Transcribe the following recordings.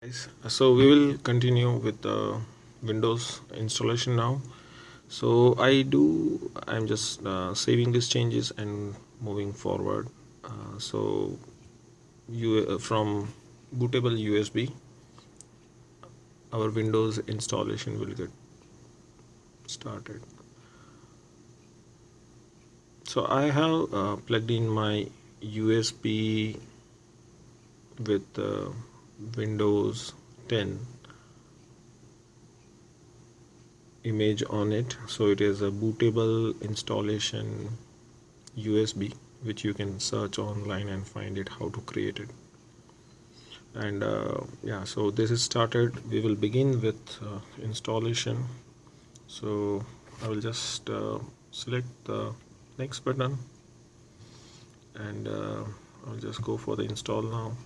Guys, so we will continue with the Windows installation now. So I'm just saving these changes and moving forward. So you from bootable USB, our Windows installation will get started. So I have plugged in my USB with Windows 10 image on it. So it is a bootable installation USB, which you can search online and find it how to create it. And yeah, so this is started. We will begin with installation. So I will just select the next button, and I'll just go for the install now.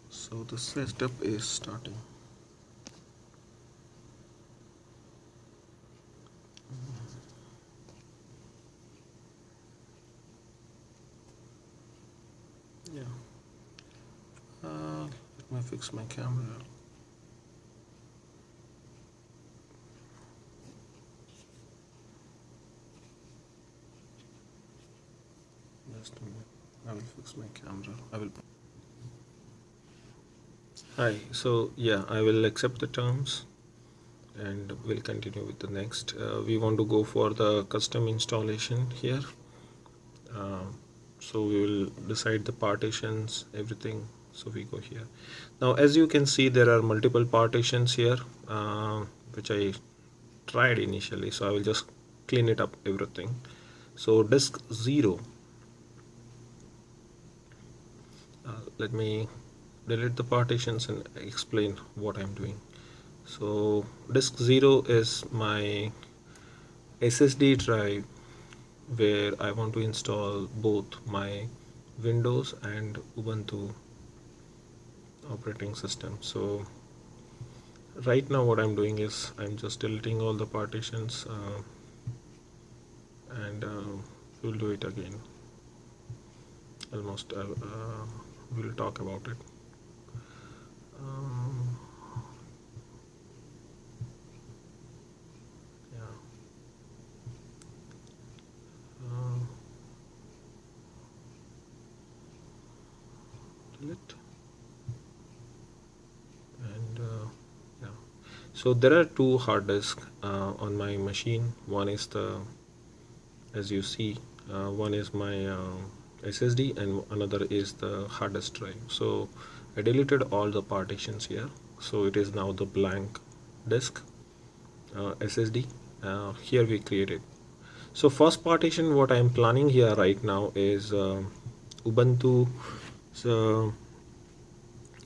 So the setup is starting. Yeah. Let me fix my camera. Just a minute. I will fix my camera. Hi. So yeah, I will accept the terms, and we'll continue with the next. We want to go for the custom installation here. So we will decide the partitions, everything. So we go here. Now, as you can see, there are multiple partitions here, which I tried initially. So I will just clean it up, everything. So disk 0. Let me delete the partitions and explain what I'm doing. So disk 0 is my SSD drive where I want to install both my Windows and Ubuntu operating system. So right now what I'm doing is I'm just deleting all the partitions, and we'll do it again. Almost we'll talk about it. Yeah. Delete. And yeah, so there are two hard disks on my machine. One is the, as you see, one is my SSD, and another is the hard disk drive. So I deleted all the partitions here, so it is now the blank disk SSD. Here we created. So first partition what I am planning here right now is Ubuntu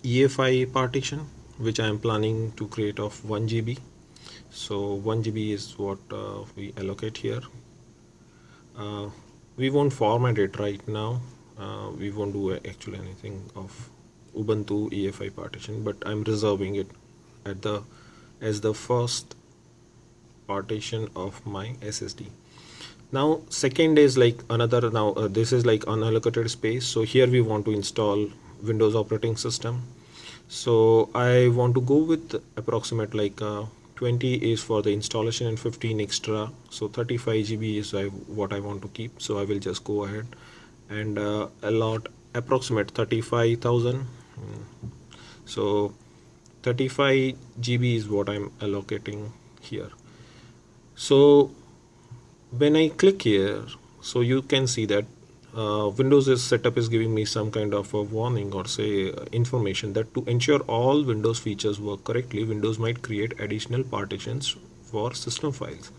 EFI partition, which I am planning to create of 1 GB. So 1 GB is what we allocate here. We won't format it right now. We won't do actually anything of Ubuntu EFI partition, but I'm reserving it at the as the first partition of my SSD. Now second is like another, now this is like unallocated space. So here we want to install Windows operating system. So I want to go with approximate like 20 is for the installation and 15 extra. So 35 GB is what I want to keep. So I will just go ahead and allot approximate 35,000. So 35 GB is what I'm allocating here. So when I click here, so you can see that Windows setup is giving me some kind of a warning, or say information that to ensure all Windows features work correctly, Windows might create additional partitions for system files.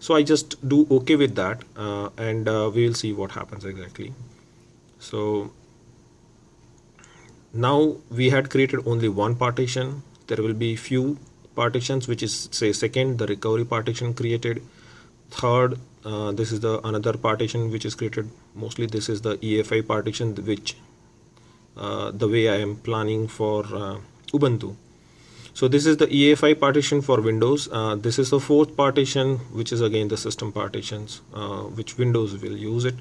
So I just do OK with that, and we will see what happens exactly. So now we had created only one partition. There will be few partitions, which is say second, the recovery partition created. Third, this is the another partition which is created. Mostly this is the EFI partition, which the way I am planning for Ubuntu. So this is the EFI partition for Windows. This is the fourth partition, which is again the system partitions, which Windows will use it.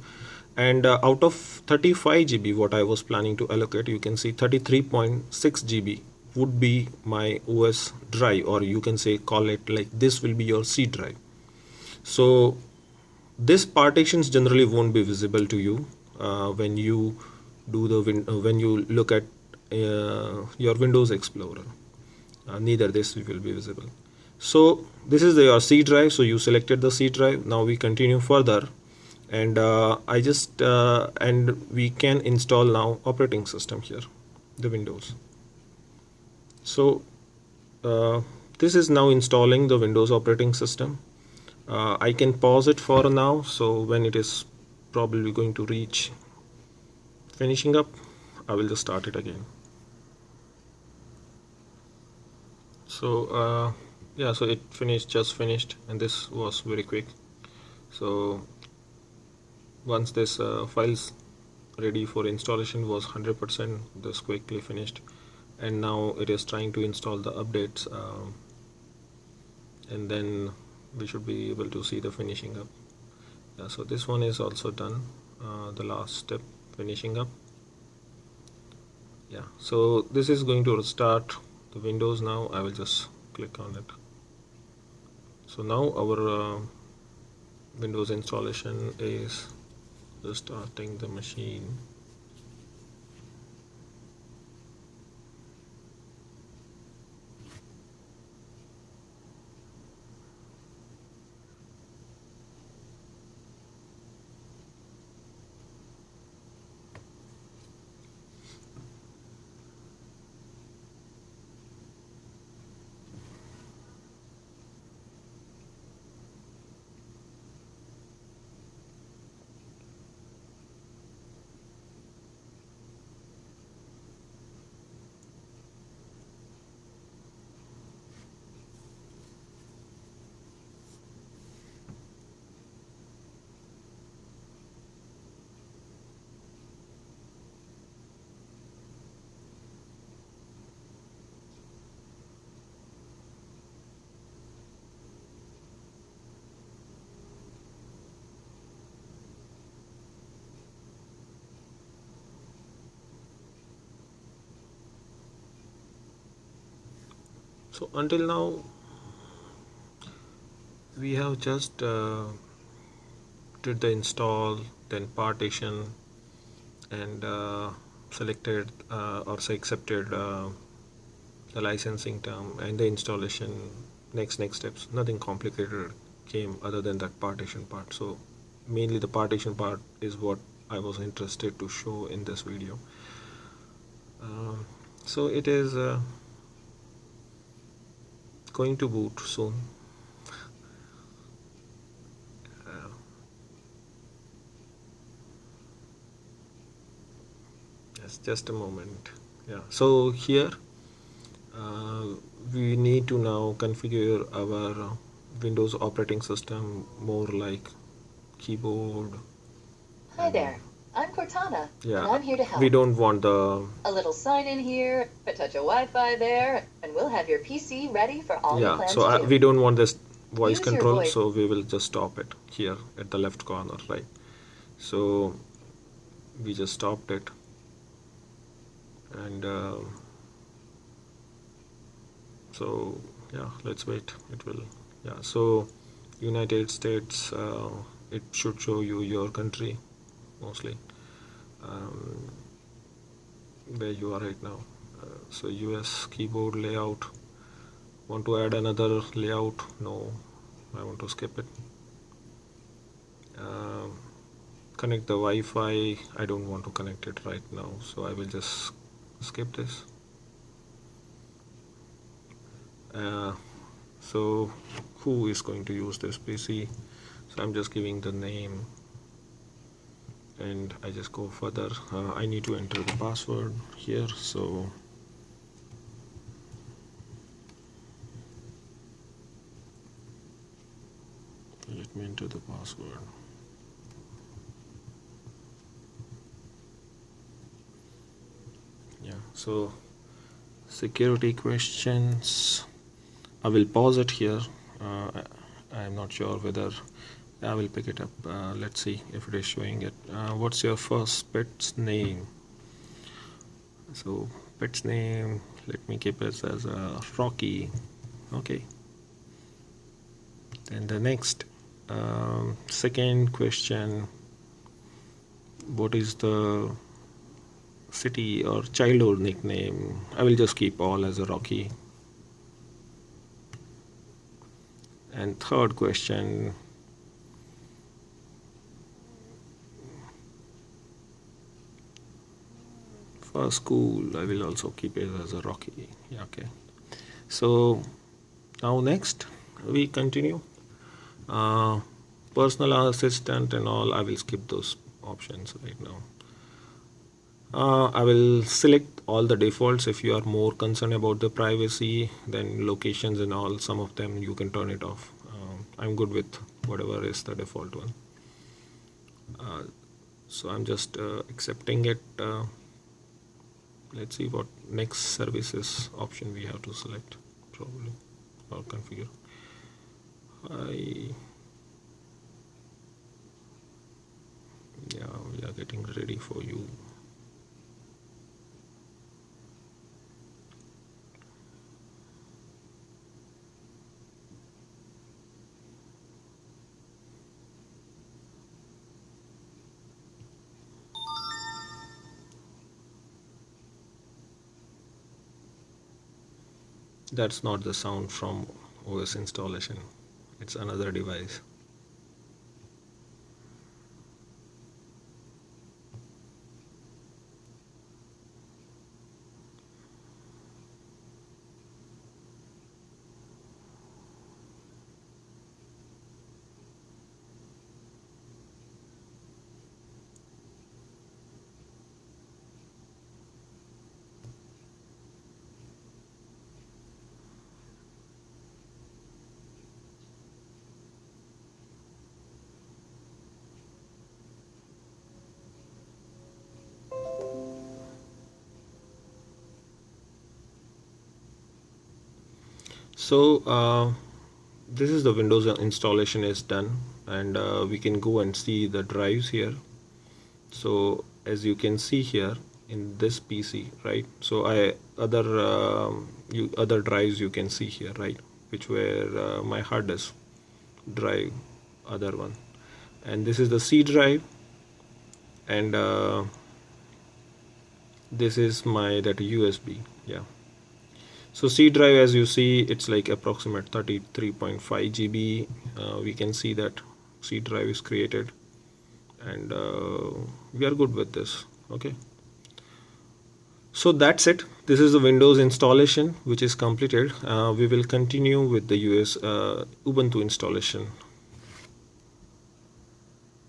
And out of 35 GB what I was planning to allocate, you can see 33.6 GB would be my OS drive, or you can say call it like this will be your C drive. So this partitions generally won't be visible to you when you do the when you look at your Windows Explorer. Neither this will be visible. So this is your C drive. So you selected the C drive. Now we continue further, and and we can install now operating system here, the Windows. So this is now installing the Windows operating system. I can pause it for now, so when it is probably going to reach finishing up, I will just start it again. So yeah, so it just finished, and this was very quick. So once this files ready for installation was 100%, this quickly finished, and now it is trying to install the updates, and then we should be able to see the finishing up. Yeah, so this one is also done, the last step, finishing up. Yeah, so this is going to restart the Windows now. I will just click on it. So now our Windows installation is restarting the machine. So until now we have just did the install, then partition, and selected or say accepted the licensing term and the installation, next steps. Nothing complicated came other than that partition part. So mainly the partition part is what I was interested to show in this video. So it is going to boot soon. Just a moment. Yeah, so here we need to now configure our Windows operating system more like keyboard. Hi there, I'm Cortana, Yeah, and I'm here to help. we don't want the A little sign in here, a touch of Wi-Fi there, and we'll have your PC ready for all you plan so to do. we don't want this voice Use your control, voice. so we will just stop it here at the left corner, right? So we just stopped it, and so yeah, let's wait. It will, yeah. So United States, it should show you your country mostly, where you are right now. So US keyboard layout. Want to add another layout? No, I want to skip it. Connect the Wi-Fi. I don't want to connect it right now, so I will just skip this. So who is going to use this PC? So I'm just giving the name, and I just go further. I need to enter the password here, so let me enter the password. Yeah, so security questions, I will pause it here. I am not sure whether I will pick it up. Let's see if it is showing it. What's your first pet's name? So pet's name, let me keep it as Rocky. Okay. Then the next second question, what is the city or childhood nickname? I will just keep all as a Rocky. And third question, for school, I will also keep it as a Rocky. Yeah, okay. So now next we continue. Personal assistant and all, I will skip those options right now. I will select all the defaults. If you are more concerned about the privacy, then locations and all, some of them you can turn it off. I'm good with whatever is the default one. So I'm just accepting it. Let's see what next services option we have to select, probably, or configure. Yeah, we are getting ready for you. That's not the sound from OS installation. It's another device. So this is the Windows installation is done, and we can go and see the drives here. So as you can see here in this PC, right? So other drives you can see here, right? Which were my hard disk drive, other one, and this is the C drive, and this is my that USB. Yeah. So C drive, as you see, it's like approximate 33.5 GB. We can see that C drive is created, and we are good with this. Okay. So that's it. This is the Windows installation which is completed. We will continue with the Ubuntu installation